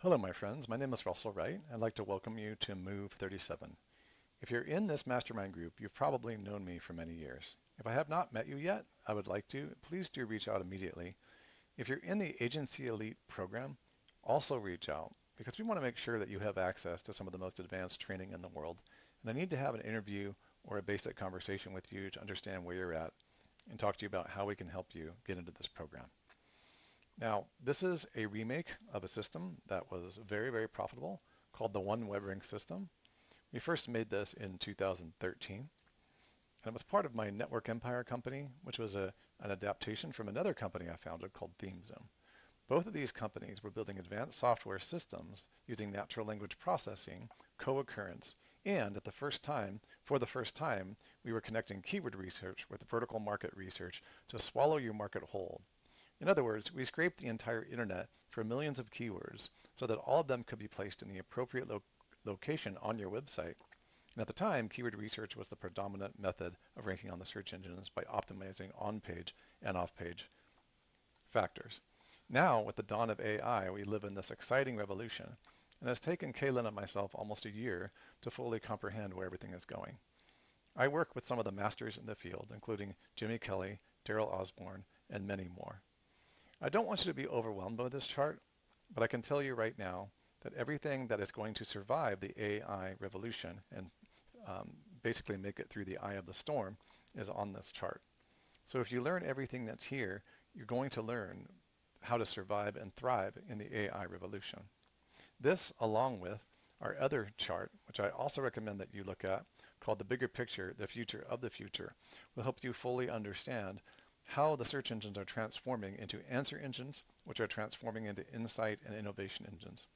Hello, my friends. My name is Russell Wright. I'd like to welcome you to Move 37. If you're in this mastermind group, you've probably known me for many years. If I have not met you yet, I would like to. Please do reach out immediately. If you're in the Agency Elite program, also reach out because we want to make sure that you have access to some of the most advanced training in the world. And I need to have an interview or a basic conversation with you to understand where you're at and talk to you about how we can help you get into this program. Now, this is a remake of a system that was very, very profitable called the One WebRing system. We first made this in 2013, and it was part of my Network Empire company, which was an adaptation from another company I founded called ThemeZone. Both of these companies were building advanced software systems using natural language processing, co-occurrence, and for the first time, we were connecting keyword research with vertical market research to swallow your market whole. In other words, we scraped the entire internet for millions of keywords so that all of them could be placed in the appropriate location on your website. And at the time, keyword research was the predominant method of ranking on the search engines by optimizing on-page and off-page factors. Now, with the dawn of AI, we live in this exciting revolution, and it's taken Kaylin and myself almost a year to fully comprehend where everything is going. I work with some of the masters in the field, including Jimmy Kelley, Daryl Osborne, and many more. I don't want you to be overwhelmed by this chart, but I can tell you right now that everything that is going to survive the AI revolution and basically make it through the eye of the storm is on this chart. So if you learn everything that's here, you're going to learn how to survive and thrive in the AI revolution. This, along with our other chart, which I also recommend that you look at, called The Bigger Picture, The Future of the Future, will help you fully understand how the search engines are transforming into answer engines, which are transforming into insight and innovation engines.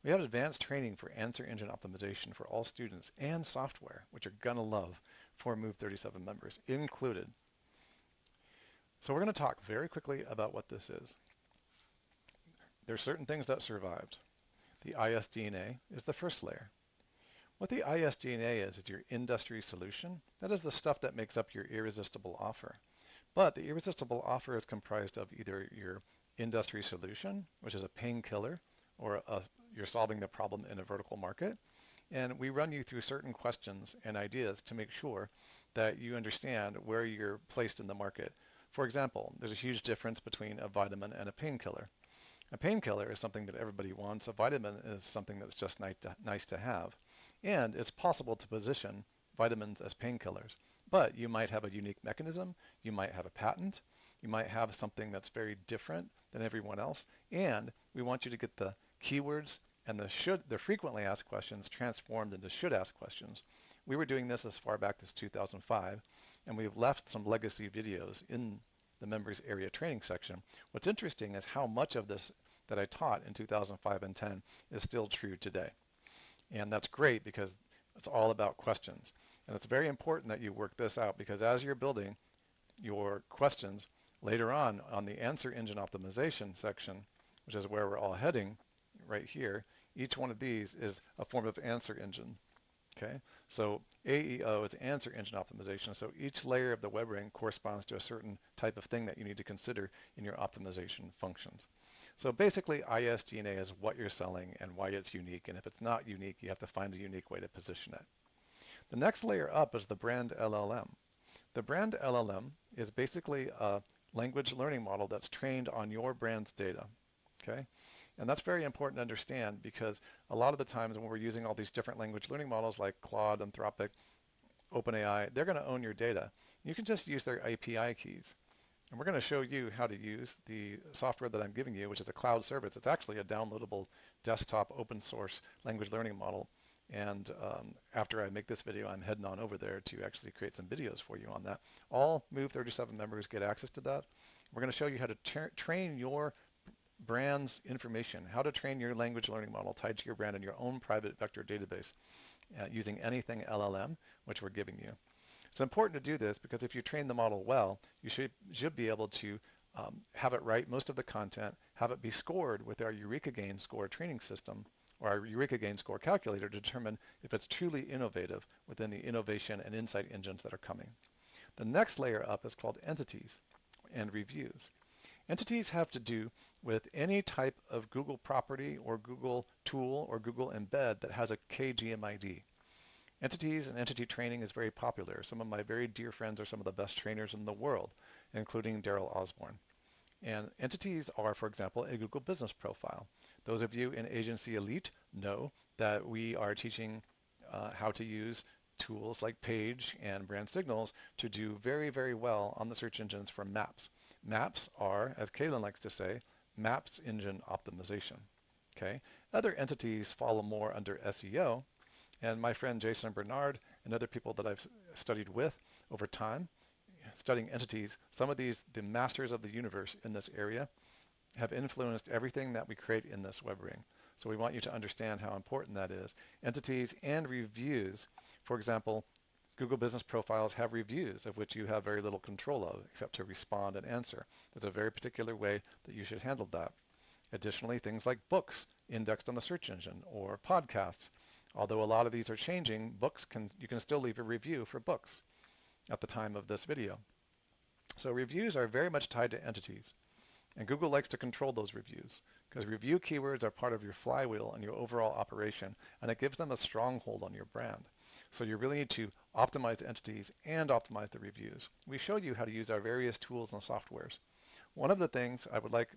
We have advanced training for answer engine optimization for all students and software, which you're going to love, for Move 37 members included. So we're going to talk very quickly about what this is. There are certain things that survived. The ISDNA is the first layer. What the ISDNA is your industry solution. That is the stuff that makes up your irresistible offer. But the irresistible offer is comprised of either your industry solution, which is a painkiller, or you're solving the problem in a vertical market. And we run you through certain questions and ideas to make sure that you understand where you're placed in the market. For example, there's a huge difference between a vitamin and a painkiller. A painkiller is something that everybody wants. A vitamin is something that's just nice to have. And it's possible to position vitamins as painkillers. But you might have a unique mechanism, you might have a patent, you might have something that's very different than everyone else, and we want you to get the keywords and the frequently asked questions transformed into should ask questions. We were doing this as far back as 2005, and we've left some legacy videos in the members area training section. What's interesting is how much of this that I taught in 2005 and 10 is still true today. And that's great because it's all about questions. And it's very important that you work this out because as you're building your questions later on the answer engine optimization section, which is where we're all heading right here, each one of these is a form of answer engine. Okay, so AEO is answer engine optimization. So each layer of the web ring corresponds to a certain type of thing that you need to consider in your optimization functions. So basically, ISDNA is what you're selling and why it's unique. And if it's not unique, you have to find a unique way to position it. The next layer up is the brand LLM. The brand LLM is basically a language learning model that's trained on your brand's data. Okay? And that's very important to understand because a lot of the times when we're using all these different language learning models like Claude, Anthropic, OpenAI, they're going to own your data. You can just use their API keys. And we're going to show you how to use the software that I'm giving you, which is a cloud service. It's actually a downloadable desktop open source language learning model. And after I make this video, I'm heading on over there to actually create some videos for you on that. All Move 37 members get access to that. We're going to show you how to train your brand's information, how to train your language learning model tied to your brand in your own private vector database using anything LLM, which we're giving you. It's important to do this because if you train the model well, you should be able to have it write most of the content, have it be scored with our Eureka Gain score training system or our Eureka Gain score calculator to determine if it's truly innovative within the innovation and insight engines that are coming. The next layer up is called entities and reviews. Entities have to do with any type of Google property or Google tool or Google embed that has a KGMID. Entities and entity training is very popular. Some of my very dear friends are some of the best trainers in the world, including Daryl Osborne. And entities are, for example, a Google business profile. Those of you in Agency Elite know that we are teaching how to use tools like Page and Brand Signals to do very, very well on the search engines for maps. Maps are, as Kaylin likes to say, maps engine optimization. Okay. Other entities follow more under SEO, and my friend Jason Bernard and other people that I've studied with over time, studying entities, some of these, the masters of the universe in this area, have influenced everything that we create in this web ring. So we want you to understand how important that is. Entities and reviews, for example, Google Business Profiles have reviews of which you have very little control of except to respond and answer. There's a very particular way that you should handle that. Additionally, things like books indexed on the search engine or podcasts. Although a lot of these are changing, you can still leave a review for books at the time of this video. So reviews are very much tied to entities. And Google likes to control those reviews because review keywords are part of your flywheel and your overall operation, and it gives them a stronghold on your brand. So you really need to optimize the entities and optimize the reviews. We showed you how to use our various tools and softwares. One of the things I would like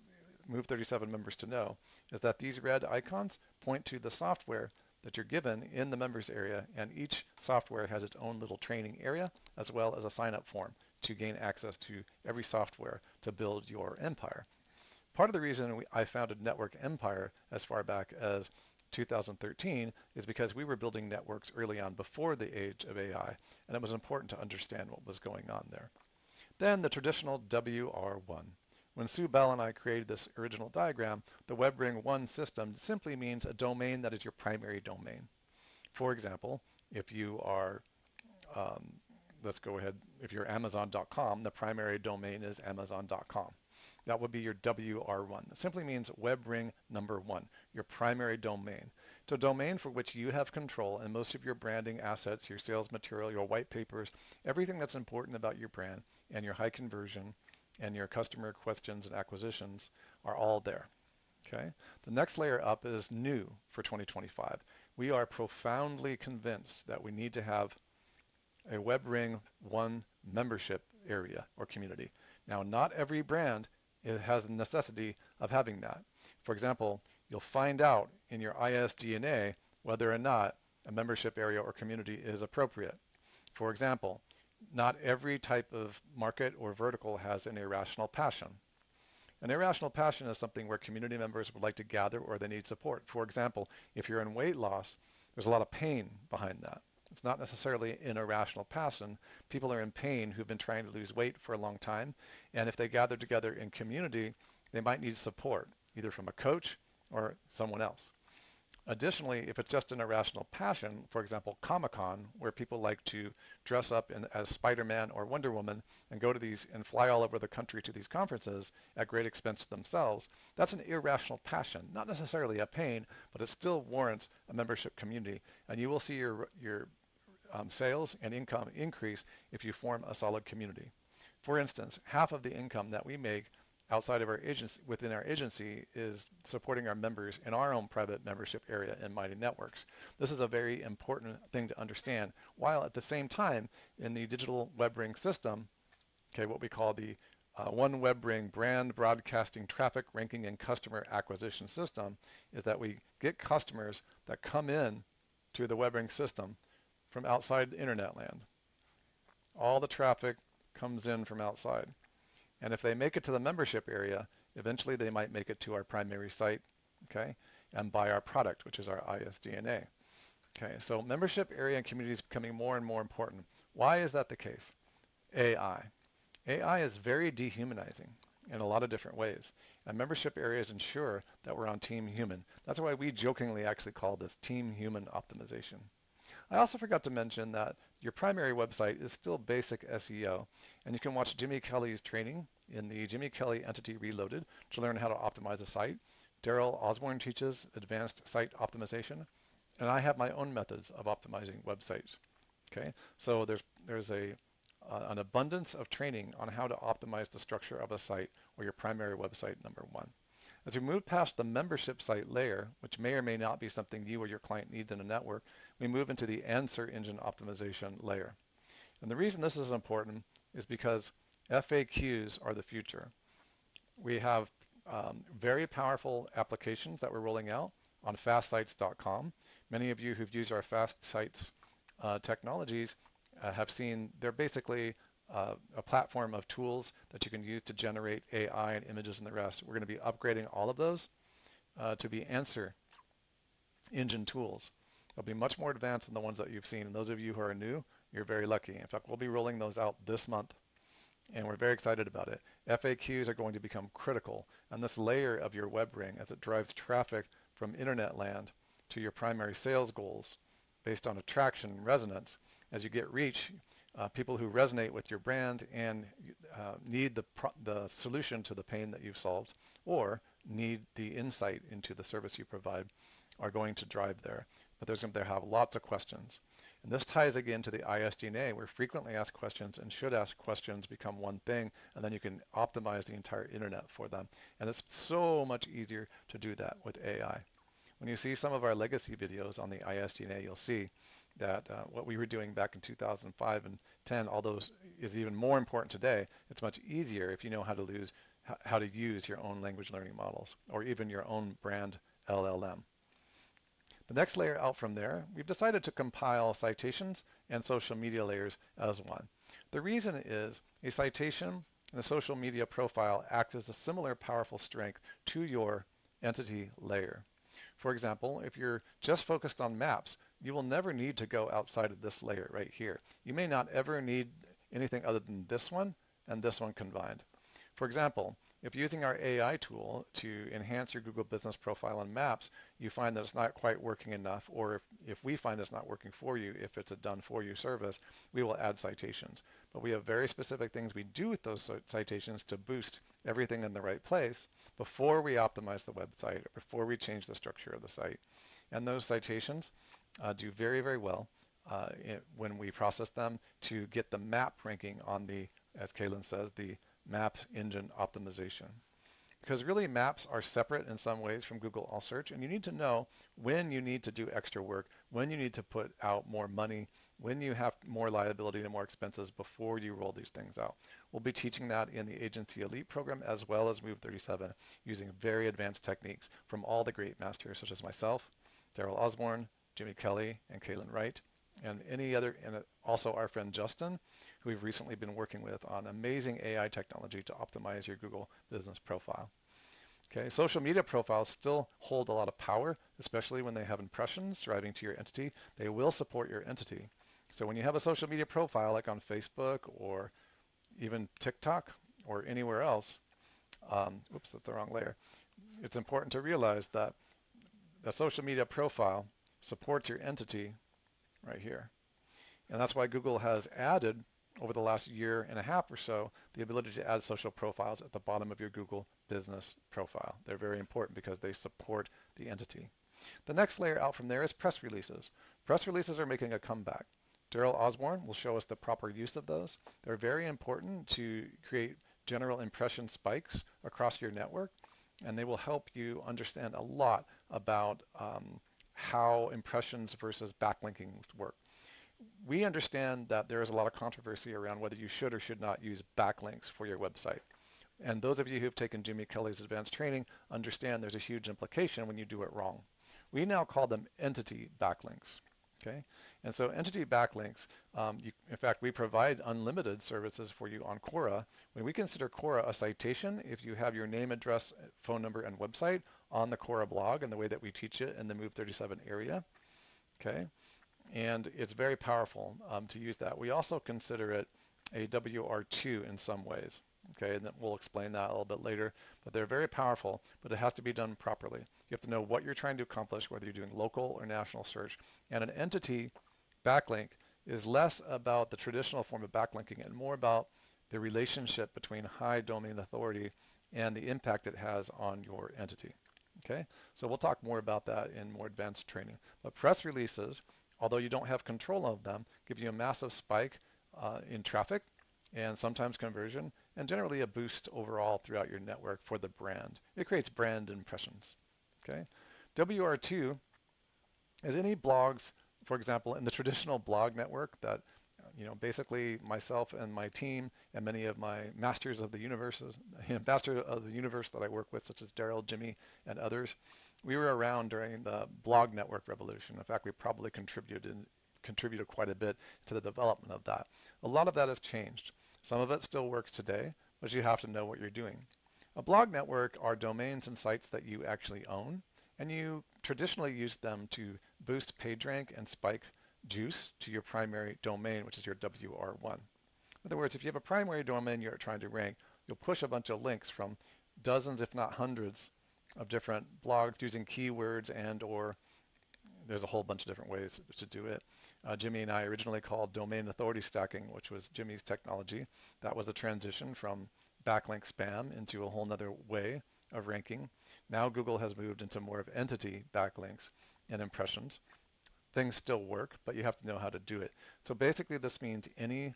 Move 37 members to know is that these red icons point to the software that you're given in the members area, and each software has its own little training area as well as a sign-up form to gain access to every software to build your empire. Part of the reason I founded Network Empire as far back as 2013 is because we were building networks early on before the age of AI, and it was important to understand what was going on there. Then the traditional WR1. When Sue Bell and I created this original diagram, the WebRing1 system simply means a domain that is your primary domain. For example, if you are, let's go ahead, if you're Amazon.com, the primary domain is Amazon.com. That would be your WR1. It simply means WebRing number 1, your primary domain. It's a domain for which you have control, and most of your branding assets, your sales material, your white papers, everything that's important about your brand and your high conversion and your customer questions and acquisitions are all there. Okay. The next layer up is new for 2025. We are profoundly convinced that we need to have a WebRing 1 membership area or community. Now, not every brand has the necessity of having that. For example, you'll find out in your ISDNA whether or not a membership area or community is appropriate. For example, not every type of market or vertical has an irrational passion. An irrational passion is something where community members would like to gather or they need support. For example, if you're in weight loss, there's a lot of pain behind that. It's not necessarily an irrational passion. People are in pain who've been trying to lose weight for a long time, and if they gather together in community, they might need support, either from a coach or someone else. Additionally, if it's just an irrational passion, for example, Comic-Con, where people like to dress up as Spider-Man or Wonder Woman and go to these and fly all over the country to these conferences at great expense to themselves, that's an irrational passion, not necessarily a pain, but it still warrants a membership community. And you will see your sales and income increase if you form a solid community. For instance, half of the income that we make outside of our agency, within our agency, is supporting our members in our own private membership area in Mighty Networks. This is a very important thing to understand, while at the same time in the digital WebRing system, okay, what we call the One WebRing brand broadcasting traffic ranking and customer acquisition system is that we get customers that come in to the WebRing system from outside the internet land. All the traffic comes in from outside. And if they make it to the membership area, eventually they might make it to our primary site, okay, and buy our product, which is our ISDNA. Okay, so membership area and community is becoming more and more important. Why is that the case? AI. AI is very dehumanizing in a lot of different ways. And membership areas ensure that we're on Team Human. That's why we jokingly actually call this Team Human Optimization. I also forgot to mention that your primary website is still basic SEO, and you can watch Jimmy Kelley's training in the Jimmy Kelley Entity Reloaded to learn how to optimize a site. Daryl Osborne teaches advanced site optimization, and I have my own methods of optimizing websites. Okay, so there's a an abundance of training on how to optimize the structure of a site or your primary website, number one. As we move past the membership site layer, which may or may not be something you or your client needs in a network, we move into the answer engine optimization layer. And the reason this is important is because FAQs are the future. We have very powerful applications that we're rolling out on fastsites.com. Many of you who've used our Fast Sites technologies have seen they're basically a platform of tools that you can use to generate AI and images and the rest. We're going to be upgrading all of those to be answer engine tools. They'll be much more advanced than the ones that you've seen. And those of you who are new, you're very lucky. In fact, we'll be rolling those out this month, and we're very excited about it. FAQs are going to become critical, and this layer of your web ring as it drives traffic from internet land to your primary sales goals based on attraction and resonance. As you get reach, people who resonate with your brand and need the solution to the pain that you've solved or need the insight into the service you provide are going to drive there. But there's going to have lots of questions. And this ties again to the ISDNA, where frequently asked questions and should ask questions become one thing, and then you can optimize the entire internet for them. And it's so much easier to do that with AI. When you see some of our legacy videos on the ISDNA, you'll see that what we were doing back in 2005 and 10, although is even more important today, it's much easier if you know how to use your own language learning models or even your own brand LLM. The next layer out from there, we've decided to compile citations and social media layers as one. The reason is a citation and a social media profile acts as a similar powerful strength to your entity layer. For example, if you're just focused on maps, you will never need to go outside of this layer right here. You may not ever need anything other than this one and this one combined. For example, if using our AI tool to enhance your Google Business Profile on Maps, you find that it's not quite working enough, or if we find it's not working for you, if it's a done-for-you service, we will add citations. But we have very specific things we do with those citations to boost everything in the right place before we optimize the website, or before we change the structure of the site. And those citations do very, very well when we process them to get the map ranking on the, as Kaylin says, the map engine optimization. Because really maps are separate in some ways from Google All Search, and you need to know when you need to do extra work, when you need to put out more money, when you have more liability and more expenses before you roll these things out. We'll be teaching that in the Agency Elite program as well as Move 37 using very advanced techniques from all the great masters such as myself, Daryl Osborne, Jimmy Kelley, and Kaylin Wright, and any other, and also our friend Justin, who we've recently been working with on amazing AI technology to optimize your Google business profile. Okay, social media profiles still hold a lot of power, especially when they have impressions driving to your entity. They will support your entity. So when you have a social media profile like on Facebook or even TikTok or anywhere else, oops, that's the wrong layer. It's important to realize that the social media profile supports your entity right here. And that's why Google has added over the last year and a half or so the ability to add social profiles at the bottom of your Google business profile. They're very important because they support the entity. The next layer out from there is press releases. Press releases are making a comeback. Daryl Osborne will show us the proper use of those. They're very important to create general impression spikes across your network, and they will help you understand a lot about how impressions versus backlinking work. We understand that there is a lot of controversy around whether you should or should not use backlinks for your website. And those of you who have taken Jimmy Kelley's advanced training understand there's a huge implication when you do it wrong. We now call them entity backlinks. Okay, and so entity backlinks, in fact, we provide unlimited services for you on Quora. When we consider Quora a citation, if you have your name, address, phone number, and website on the Quora blog and the way that we teach it in the Move 37 area, okay, and it's very powerful to use that. We also consider it a WR2 in some ways, okay, and we'll explain that a little bit later, but they're very powerful, but it has to be done properly. You have to know what you're trying to accomplish, whether you're doing local or national search, and an entity backlink is less about the traditional form of backlinking and more about the relationship between high domain authority and the impact it has on your entity. Okay, so we'll talk more about that in more advanced training. But press releases, although you don't have control of them, give you a massive spike in traffic and sometimes conversion, and generally a boost overall throughout your network for the brand. It creates brand impressions. Okay. WR2 is any blogs, for example, in the traditional blog network that basically myself and my team and many of my masters of the universes, master of the universe that I work with, such as Daryl, Jimmy, and others, we were around during the blog network revolution. In fact, we probably contributed quite a bit to the development of that. A lot of that has changed. Some of it still works today, but you have to know what you're doing. A blog network are domains and sites that you actually own, and you traditionally use them to boost page rank and spike juice to your primary domain, which is your WR1. In other words, if you have a primary domain you're trying to rank, you'll push a bunch of links from dozens, if not hundreds, of different blogs using keywords and or there's a whole bunch of different ways to do it. Jimmy and I originally called domain authority stacking, which was Jimmy's technology. That was a transition from backlink spam into a whole nother way of ranking. Now Google has moved into more of entity backlinks and impressions. Things still work, but you have to know how to do it. So basically this means any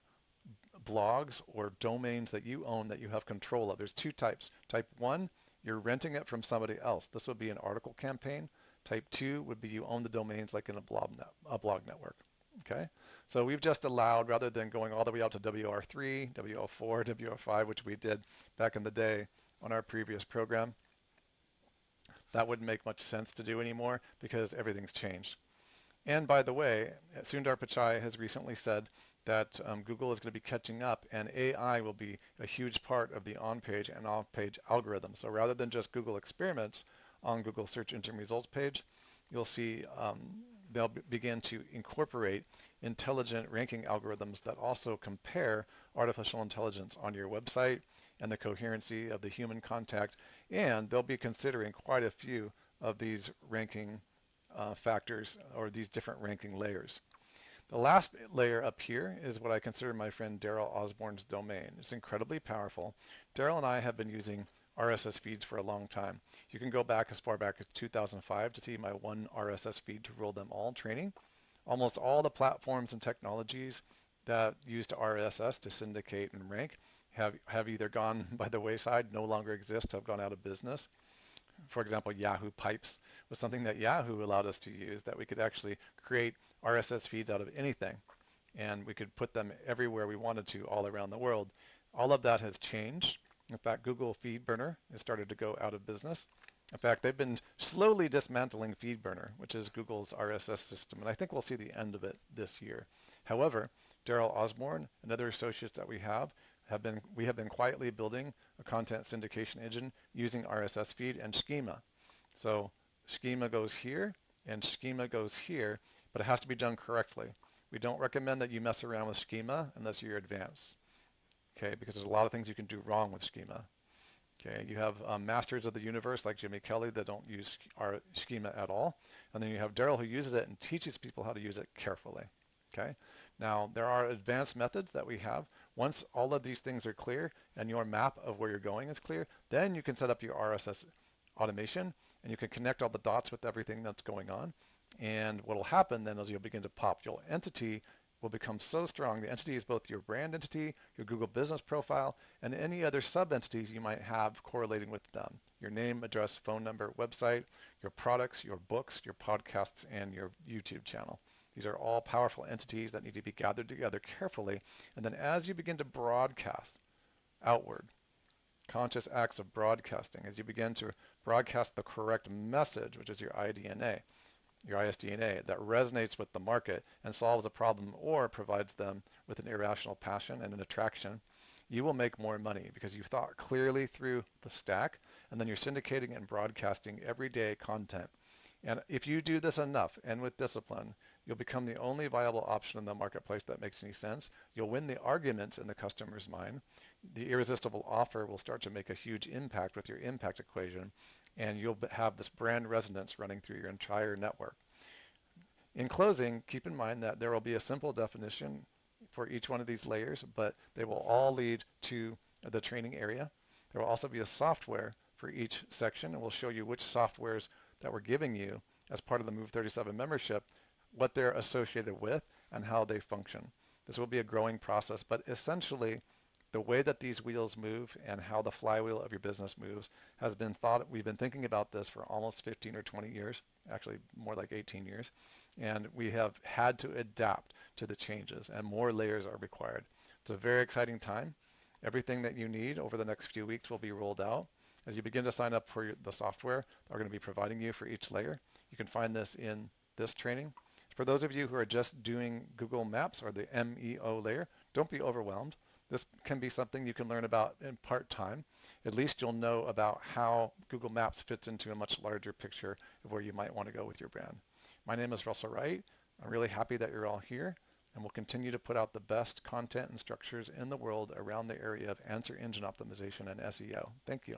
blogs or domains that you own that you have control of. There's two types. Type 1, you're renting it from somebody else. This would be an article campaign. Type 2 would be you own the domains like in a blog network. Okay, so we've just allowed, rather than going all the way out to WR3, WR4, WR5, which we did back in the day on our previous program, that wouldn't make much sense to do anymore because everything's changed. And by the way, Sundar Pichai has recently said that Google is going to be catching up and AI will be a huge part of the on-page and off-page algorithm. So rather than just Google experiments on Google search engine results page, you'll see they'll begin to incorporate intelligent ranking algorithms that also compare artificial intelligence on your website and the coherency of the human contact. And they'll be considering quite a few of these ranking factors or these different ranking layers. The last layer up here is what I consider my friend Daryl Osborne's domain. It's incredibly powerful. Daryl and I have been using RSS feeds for a long time. You can go back as far back as 2005 to see my one RSS feed to rule them all training. Almost all the platforms and technologies that used RSS to syndicate and rank have either gone by the wayside, no longer exist, have gone out of business. For example, Yahoo Pipes was something that Yahoo allowed us to use, that we could actually create RSS feeds out of anything, and we could put them everywhere we wanted to all around the world. All of that has changed. In fact, Google FeedBurner has started to go out of business. In fact, they've been slowly dismantling FeedBurner, which is Google's RSS system, and I think we'll see the end of it this year. However, Daryl Osborne and other associates that we have been quietly building a content syndication engine using RSS feed and schema. So schema goes here and schema goes here, but it has to be done correctly. We don't recommend that you mess around with schema unless you're advanced, okay, because there's a lot of things you can do wrong with schema. Okay, you have masters of the universe like Jimmy Kelley that don't use our schema at all, and then you have Daryl who uses it and teaches people how to use it carefully. Okay, now there are advanced methods that we have. Once all of these things are clear and your map of where you're going is clear, then you can set up your RSS automation and you can connect all the dots with everything that's going on. And what will happen then is you'll begin to pop. Your entity will become so strong. The entity is both your brand entity, your Google business profile, and any other sub-entities you might have correlating with them. Your name, address, phone number, website, your products, your books, your podcasts, and your YouTube channel. These are all powerful entities that need to be gathered together carefully. And then as you begin to broadcast outward, conscious acts of broadcasting, as you begin to broadcast the correct message, which is your IDNA, your ISDNA, that resonates with the market and solves a problem or provides them with an irrational passion and an attraction, you will make more money because you've thought clearly through the stack, and then you're syndicating and broadcasting everyday content. And if you do this enough and with discipline, you'll become the only viable option in the marketplace that makes any sense. You'll win the arguments in the customer's mind. The irresistible offer will start to make a huge impact with your impact equation, and you'll have this brand resonance running through your entire network. In closing, keep in mind that there will be a simple definition for each one of these layers, but they will all lead to the training area. There will also be a software for each section, and we'll show you which softwares that we're giving you as part of the Move 37 membership, what they're associated with, and how they function. This will be a growing process, but essentially The way that these wheels move and how the flywheel of your business moves has been thought. We've been thinking about this for almost 15 or 20 years, actually more like 18 years, and we have had to adapt to the changes, and more layers are required. It's a very exciting time. Everything that you need over the next few weeks will be rolled out. As you begin to sign up for the software they're going to be providing you for each layer, you can find this in this training. For those of you who are just doing Google Maps or the MEO layer, don't be overwhelmed. This can be something you can learn about in part-time. At least you'll know about how Google Maps fits into a much larger picture of where you might want to go with your brand. My name is Russell Wright. I'm really happy that you're all here, and we'll continue to put out the best content and structures in the world around the area of answer engine optimization and SEO. Thank you.